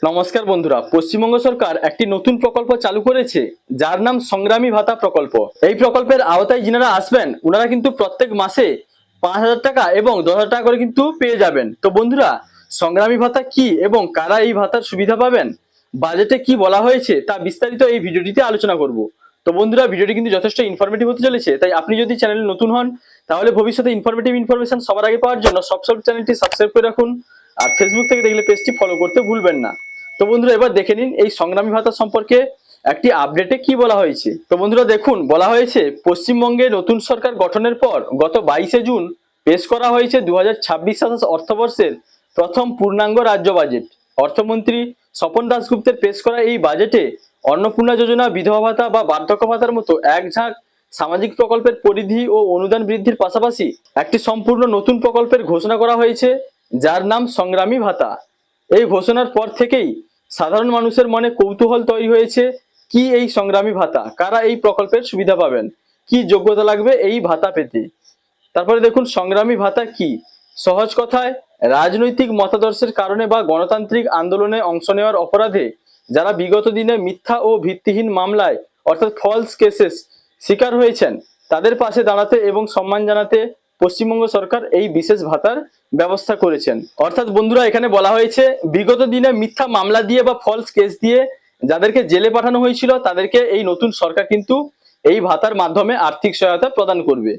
নমস্কার বন্ধুরা, পশ্চিমবঙ্গ সরকার একটি নতুন প্রকল্প চালু করেছে যার নাম সংগ্রামী ভাতা প্রকল্প। এই প্রকল্পের আওতায় যিনারা আসবেন ওনারা কিন্তু প্রত্যেক মাসে 5,000 টাকা এবং 10,000 টাকা করে কিন্তু পেয়ে যাবেন। তো বন্ধুরা, সংগ্রামী ভাতা কি এবং কারা এই ভাতার সুবিধা পাবেন, বাজেটে কি বলা হয়েছে তা বিস্তারিত এই ভিডিওটিতে আলোচনা করব। তো বন্ধুরা, ভিডিওটি কিন্তু যথেষ্ট ইনফরমেটিভ হতে চলেছে, তাই আপনি যদি চ্যানেলে নতুন হন তাহলে ভবিষ্যতে ইনফরমেটিভ ইনফরমেশন সবার আগে পাওয়ার জন্য সব চ্যানেলটি সাবস্ক্রাইব করে রাখুন, আর ফেসবুক থেকে দেখলে পেজটি ফলো করতে ভুলবেন না। তো বন্ধুরা, এবার দেখে নিন এই সংগ্রামী ভাতা সম্পর্কে একটি আপডেটে কি বলা হয়েছে। তো বন্ধুরা দেখুন, বলা হয়েছে পশ্চিমবঙ্গে নতুন সরকার গঠনের পর গত 22শে জুন পেশ করা হয়েছে 2026-27 অর্থবর্ষের প্রথম পূর্ণাঙ্গ রাজ্য বাজেট। অর্থমন্ত্রী স্বপন দাশগুপ্তের পেশ করা এই বাজেটে অন্নপূর্ণা যোজনা, বিধবা ভাতা বা বার্ধক্য ভাতার মতো এক ঝাঁক সামাজিক প্রকল্পের পরিধি ও অনুদান বৃদ্ধির পাশাপাশি একটি সম্পূর্ণ নতুন প্রকল্পের ঘোষণা করা হয়েছে যার নাম সংগ্রামী ভাতা। এই ঘোষণার পর থেকেই সাধারণ মানুষের মনে কৌতূহল তৈরি হয়েছে, কি এই সংগ্রামী ভাতা, কারা এই প্রকল্পের সুবিধা পাবেন, কি যোগ্যতা লাগবে এই ভাতা পেতে। তারপরে দেখুন সংগ্রামী ভাতা কি। সহজ কথায়, রাজনৈতিক মতাদর্শের কারণে বা গণতান্ত্রিক আন্দোলনে অংশ নেওয়ার অপরাধে যারা বিগত দিনে মিথ্যা ও ভিত্তিহীন মামলায় অর্থাৎ ফলস কেসেস শিকার হয়েছেন তাদের পাশে দাঁড়াতে এবং সম্মান জানাতে পশ্চিমবঙ্গ সরকার এই বিশেষ ভাতার ব্যবস্থা করেছেন। অর্থাৎ বন্ধুরা, এখানে বলা হয়েছে বিগত দিনে মিথ্যা মামলা দিয়ে বা ফলস কেস দিয়ে যাদেরকে জেলে পাঠানো হয়েছিল তাদেরকে এই নতুন সরকার কিন্তু এই ভাতার মাধ্যমে আর্থিক সহায়তা প্রদান করবে।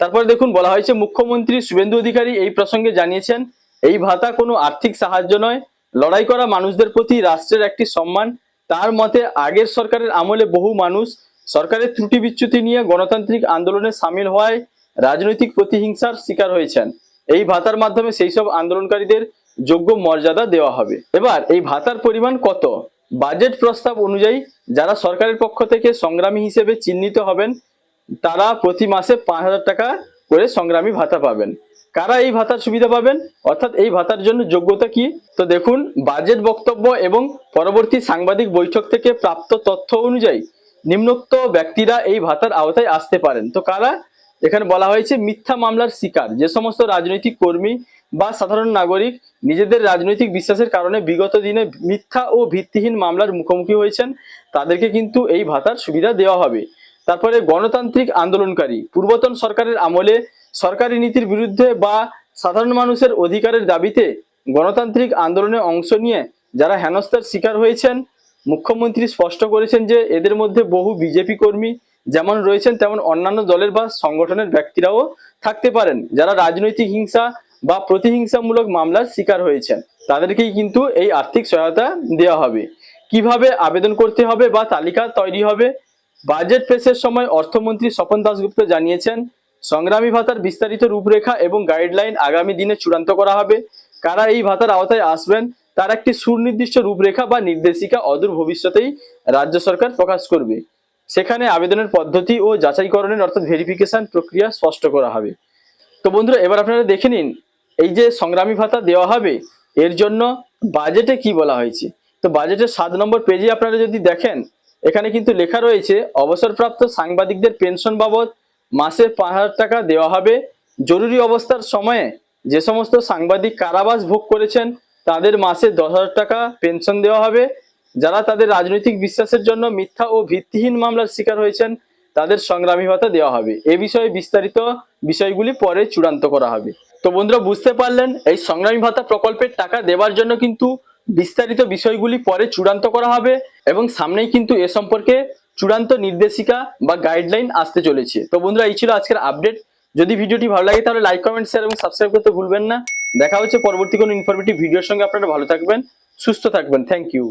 তারপরে দেখুন, বলা হয়েছে মুখ্যমন্ত্রী শুভেন্দু অধিকারী এই প্রসঙ্গে জানিয়েছেন, এই ভাতা কোনো আর্থিক সাহায্য নয়, লড়াই করা মানুষদের প্রতি রাষ্ট্রের একটি সম্মান। তার মতে আগের সরকারের আমলে বহু মানুষ সরকারের ত্রুটি বিচ্যুতি নিয়ে গণতান্ত্রিক আন্দোলনে সামিল হওয়ায় রাজনৈতিক প্রতিহিংসার শিকার হয়েছেন। এই ভাতার মাধ্যমে সেই সব আন্দোলনকারীদের যোগ্য মর্যাদা দেওয়া হবে। এবার এই ভাতার পরিমাণ কত? বাজেট প্রস্তাব অনুযায়ী যারা সরকারের পক্ষ থেকে সংগ্রামী হিসেবে চিহ্নিত হবেন তারা প্রতি মাসে 5,000 টাকা করে সংগ্রামী ভাতা পাবেন। কারা এই ভাতার সুবিধা পাবেন, অর্থাৎ এই ভাতার জন্য যোগ্যতা কি? তো দেখুন, বাজেট বক্তব্য এবং পরবর্তী সাংবাদিক বৈঠক থেকে প্রাপ্ত তথ্য অনুযায়ী নিম্নোক্ত ব্যক্তিরা এই ভাতার আওতায় আসতে পারেন। তো কারা? এখানে বলা হয়েছে মিথ্যা মামলার শিকার যে সমস্ত রাজনৈতিক কর্মী বা সাধারণ নাগরিক নিজেদের রাজনৈতিক বিশ্বাসের কারণে বিগত দিনে মিথ্যা ও ভিত্তিহীন মামলার মুখোমুখি হয়েছেন তাদেরকে কিন্তু এই ভাতার সুবিধা দেওয়া হবে। তারপরে গণতান্ত্রিক আন্দোলনকারী, পূর্বতন সরকারের আমলে সরকারি নীতির বিরুদ্ধে বা সাধারণ মানুষের অধিকারের দাবিতে গণতান্ত্রিক আন্দোলনে অংশ নিয়ে যারা হেনস্থার শিকার হয়েছেন, মুখ্যমন্ত্রী স্পষ্ট করেছেন যে এদের মধ্যে বহু বিজেপি কর্মী যেমন রয়েছেন তেমন অন্যান্য দলের বা সংগঠনের ব্যক্তিরাও থাকতে পারেন যারা রাজনৈতিক হিংসা বা প্রতিহিংসামূলক মামলার শিকার হয়েছেন। তাদেরকেই কিন্তু এই আর্থিক সহায়তা দেওয়া হবে। কিভাবে আবেদন করতে হবে বা তালিকা তৈরি হবে? বাজেট পেশের সময় অর্থমন্ত্রী স্বপন দাশগুপ্ত জানিয়েছেন, সংগ্রামী ভাতার বিস্তারিত রূপরেখা এবং গাইডলাইন আগামী দিনে চূড়ান্ত করা হবে। কারা এই ভাতার আওতায় আসবেন তার একটি সুনির্দিষ্ট রূপরেখা বা নির্দেশিকা অদূর ভবিষ্যতেই রাজ্য সরকার প্রকাশ করবে। সেখানে আবেদনের পদ্ধতি ও যাচাইকরণের অর্থাৎ ভেরিফিকেশন প্রক্রিয়া স্পষ্ট করা হবে। তো বন্ধুরা, এবার আপনারা দেখে নিন এই যে সংগ্রামী ভাতা দেওয়া হবে এর জন্য বাজেটে কি বলা হয়েছে। তো বাজেটের 7 নম্বর পেজে আপনারা যদি দেখেন, এখানে কিন্তু লেখা রয়েছে অবসরপ্রাপ্ত সাংবাদিকদের পেনশন বাবদ মাসে 5,000 টাকা দেওয়া হবে। জরুরি অবস্থার সময়ে যে সমস্ত সাংবাদিক কারাবাস ভোগ করেছেন তাদের মাসে 10,000 টাকা পেনশন দেওয়া হবে। যারা তাদের রাজনৈতিক বিশ্বাসের জন্য মিথ্যা ও ভিত্তিহীন মামলার শিকার হয়েছেন তাদের সংগ্রামী ভাতা দেওয়া হবে। এ বিষয়ে বিস্তারিত বিষয়গুলি পরে চূড়ান্ত করা হবে। তো বন্ধুরা, বুঝতে পারলেন এই সংগ্রামী ভাতা প্রকল্পের টাকা দেওয়ার জন্য কিন্তু বিস্তারিত বিষয়গুলি পরে চূড়ান্ত করা হবে এবং সামনেই কিন্তু এ সম্পর্কে চূড়ান্ত নির্দেশিকা বা গাইডলাইন আসতে চলেছে। তো বন্ধুরা, এই ছিল আজকের আপডেট। যদি ভিডিওটি ভালো লাগে তাহলে লাইক, কমেন্ট, শেয়ার এবং সাবস্ক্রাইব করতে ভুলবেন না। দেখা হচ্ছে পরবর্তী কোনো ইনফরমেটিভ ভিডিওর সঙ্গে। আপনারা ভালো থাকবেন, সুস্থ থাকবেন। Thank you.